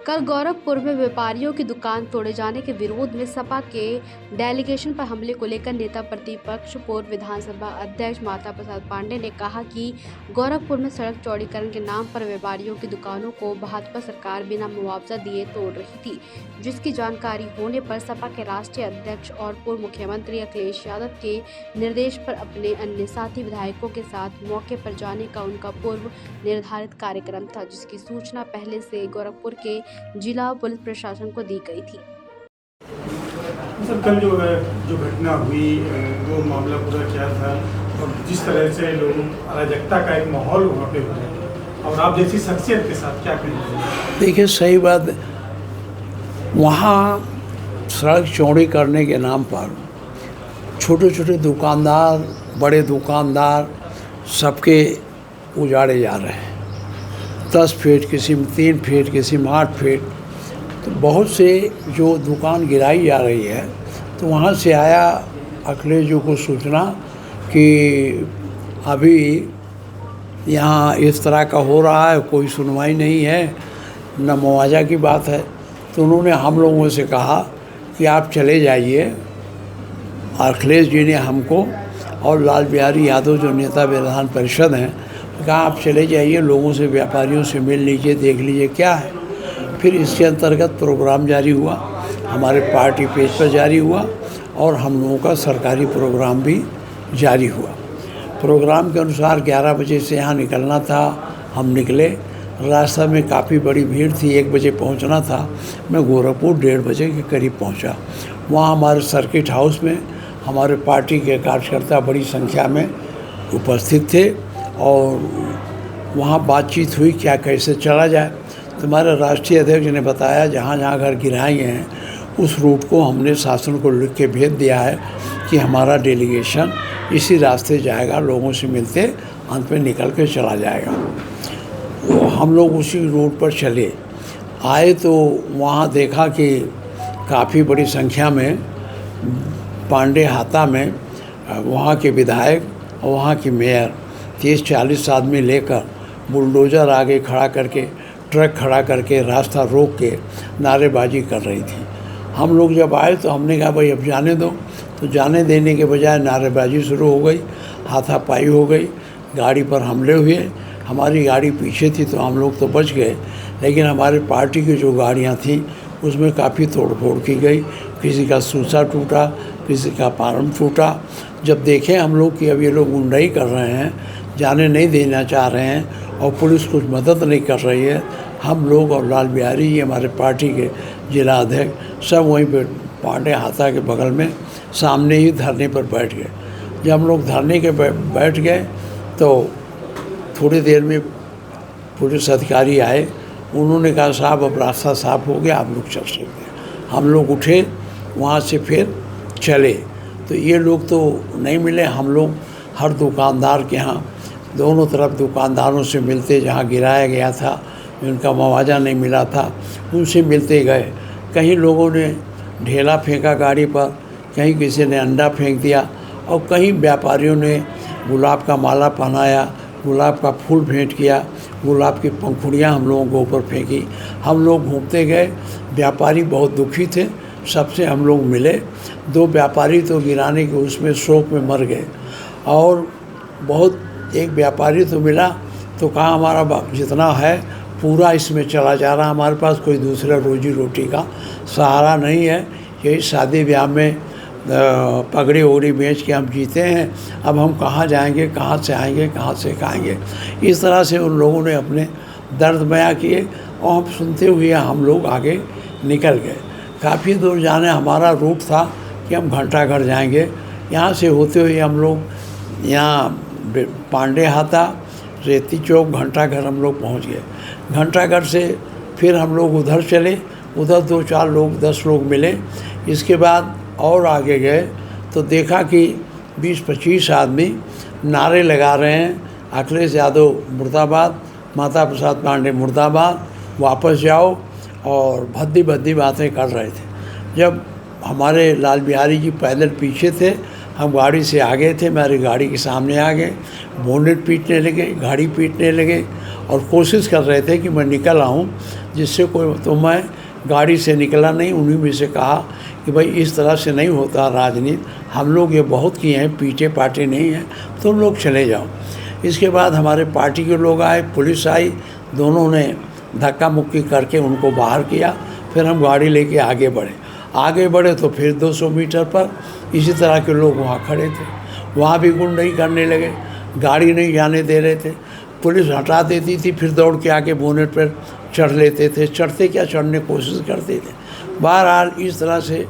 कल गोरखपुर में व्यापारियों की दुकान तोड़े जाने के विरोध में सपा के डेलीगेशन पर हमले को लेकर नेता प्रतिपक्ष पूर्व विधानसभा अध्यक्ष माता प्रसाद पांडे ने कहा कि गोरखपुर में सड़क चौड़ीकरण के नाम पर व्यापारियों की दुकानों को भाजपा सरकार बिना मुआवजा दिए तोड़ रही थी, जिसकी जानकारी होने पर सपा के राष्ट्रीय अध्यक्ष और पूर्व मुख्यमंत्री अखिलेश यादव के निर्देश पर अपने अन्य साथी विधायकों के साथ मौके पर जाने का उनका पूर्व निर्धारित कार्यक्रम था, जिसकी सूचना पहले से गोरखपुर के जिला पुलिस प्रशासन को दी गई थी। सर, कल जो घटना हुई वो मामला पूरा क्या था और जिस तरह से लोगों अराजकता का एक माहौल वहाँ पे हुआ और आप जैसी शख्सियत के साथ क्या करेंगे? देखिए, सही बात, वहाँ सड़क चौड़ी करने के नाम पर छोटे छोटे दुकानदार, बड़े दुकानदार सबके उजाड़े जा रहे हैं। 10 फीट, किसी में 3 फीट, किसी में 8 फीट, तो बहुत से जो दुकान गिराई जा रही है। तो वहाँ से आया अखिलेश जी को सूचना कि अभी यहाँ इस तरह का हो रहा है, कोई सुनवाई नहीं है, न मुआवजा की बात है। तो उन्होंने हम लोगों से कहा कि आप चले जाइए। अखिलेश जी ने हमको और लाल बिहारी यादव जो नेता विधान परिषद हैं, कहा आप चले जाइए, लोगों से, व्यापारियों से मिल लीजिए, देख लीजिए क्या है। फिर इसके अंतर्गत प्रोग्राम जारी हुआ, हमारे पार्टी पेज पर जारी हुआ और हम लोगों का सरकारी प्रोग्राम भी जारी हुआ। प्रोग्राम के अनुसार 11 बजे से यहाँ निकलना था, हम निकले। रास्ता में काफ़ी बड़ी भीड़ थी, 1 बजे पहुँचना था। मैं गोरखपुर 1:30 बजे के करीब पहुँचा। वहाँ हमारे सर्किट हाउस में हमारे पार्टी के कार्यकर्ता बड़ी संख्या में उपस्थित थे और वहाँ बातचीत हुई क्या कैसे चला जाए। तो हमारे राष्ट्रीय अध्यक्ष ने बताया जहाँ जहाँ घर गिराए हैं उस रूट को हमने शासन को लिख के भेज दिया है कि हमारा डेलीगेशन इसी रास्ते जाएगा, लोगों से मिलते अंत में निकल के चला जाएगा। तो हम लोग उसी रूट पर चले आए तो वहाँ देखा कि काफ़ी बड़ी संख्या में पांडे हाता में वहाँ के विधायक और वहाँ की मेयर 30-40 आदमी लेकर बुलडोज़र आगे खड़ा करके, ट्रक खड़ा करके, रास्ता रोक के नारेबाजी कर रही थी। हम लोग जब आए तो हमने कहा भाई अब जाने दो। तो जाने देने के बजाय नारेबाजी शुरू हो गई, हाथापाई हो गई, गाड़ी पर हमले हुए। हमारी गाड़ी पीछे थी तो हम लोग तो बच गए, लेकिन हमारे पार्टी की जो गाड़ियाँ थीं उसमें काफ़ी तोड़फोड़ की गई। किसी का शीशा टूटा, किसी का पारम टूटा। जब देखें हम लोग कि अब ये लोग गुंडाई कर रहे हैं, जाने नहीं देना चाह रहे हैं और पुलिस कुछ मदद नहीं कर रही है, हम लोग और लाल बिहारी जी हमारे पार्टी के जिला अध्यक्ष सब वहीं पे पांडे हाथा के बगल में सामने ही धरने पर बैठ गए। जब हम लोग धरने के बैठ गए तो थोड़ी देर में पुलिस अधिकारी आए। उन्होंने कहा साहब अब रास्ता साफ हो गया, आप लोग चल सकते हैं। हम लोग उठे, वहाँ से फिर चले। तो ये लोग तो नहीं मिले। हम लोग हर दुकानदार के यहाँ दोनों तरफ दुकानदारों से मिलते, जहाँ गिराया गया था, जिनका मुआवजा नहीं मिला था, उनसे मिलते गए। कहीं लोगों ने ढेला फेंका गाड़ी पर, कहीं किसी ने अंडा फेंक दिया और कहीं व्यापारियों ने गुलाब का माला पहनाया, गुलाब का फूल भेंट किया, गुलाब की पंखुड़ियाँ हम लोगों को ऊपर फेंकी। हम लोग घूमते गए। व्यापारी बहुत दुखी थे, सबसे हम लोग मिले। 2 व्यापारी तो गिराने के उसमें शोक में मर गए और एक व्यापारी तो मिला तो कहा हमारा जितना है पूरा इसमें चला जा रहा, हमारे पास कोई दूसरा रोजी रोटी का सहारा नहीं है, यही शादी ब्याह में पगड़ी ओगड़ी बेच के हम जीते हैं, अब हम कहाँ जाएंगे, कहाँ से आएंगे, कहाँ से खाएंगे। इस तरह से उन लोगों ने अपने दर्द बयां किए और हम सुनते हुए हम लोग आगे निकल गए। काफ़ी दूर जाने हमारा रूट था कि हम घंटाघर जाएंगे। यहाँ से होते हुए हम लोग यहाँ पांडे हाथा, रेती चौक, घंटाघर हम लोग पहुँच गए। घंटाघर से फिर हम लोग उधर चले, उधर 2-4 लोग, 10 लोग मिले। इसके बाद और आगे गए तो देखा कि 20-25 आदमी नारे लगा रहे हैं, अखिलेश यादव मुर्दाबाद, माता प्रसाद पांडे मुर्दाबाद, वापस जाओ, और भद्दी भद्दी बातें कर रहे थे। जब हमारे लाल बिहारी जी पैदल पीछे थे, हम गाड़ी से आगे थे, मेरी गाड़ी के सामने आ गए, बोनेट पीटने लगे, गाड़ी पीटने लगे और कोशिश कर रहे थे कि मैं निकल आऊँ, जिससे कोई, तो मैं गाड़ी से निकला नहीं। उन्हीं में से कहा कि भाई इस तरह से नहीं होता राजनीति, हम लोग ये बहुत किए हैं, पीटे पाटे नहीं हैं, तुम लोग चले जाओ। इसके बाद हमारे पार्टी के लोग आए, पुलिस आई, दोनों ने धक्का मुक्की करके उनको बाहर किया। फिर हम गाड़ी लेके आगे बढ़े तो फिर 200 मीटर पर इसी तरह के लोग वहाँ खड़े थे, वहाँ भी गुंडई करने लगे, गाड़ी नहीं जाने दे रहे थे। पुलिस हटा देती थी, फिर दौड़ के आके बोनेट पर चढ़ लेते थे, चढ़ने की कोशिश करते थे। बहरहाल इस तरह से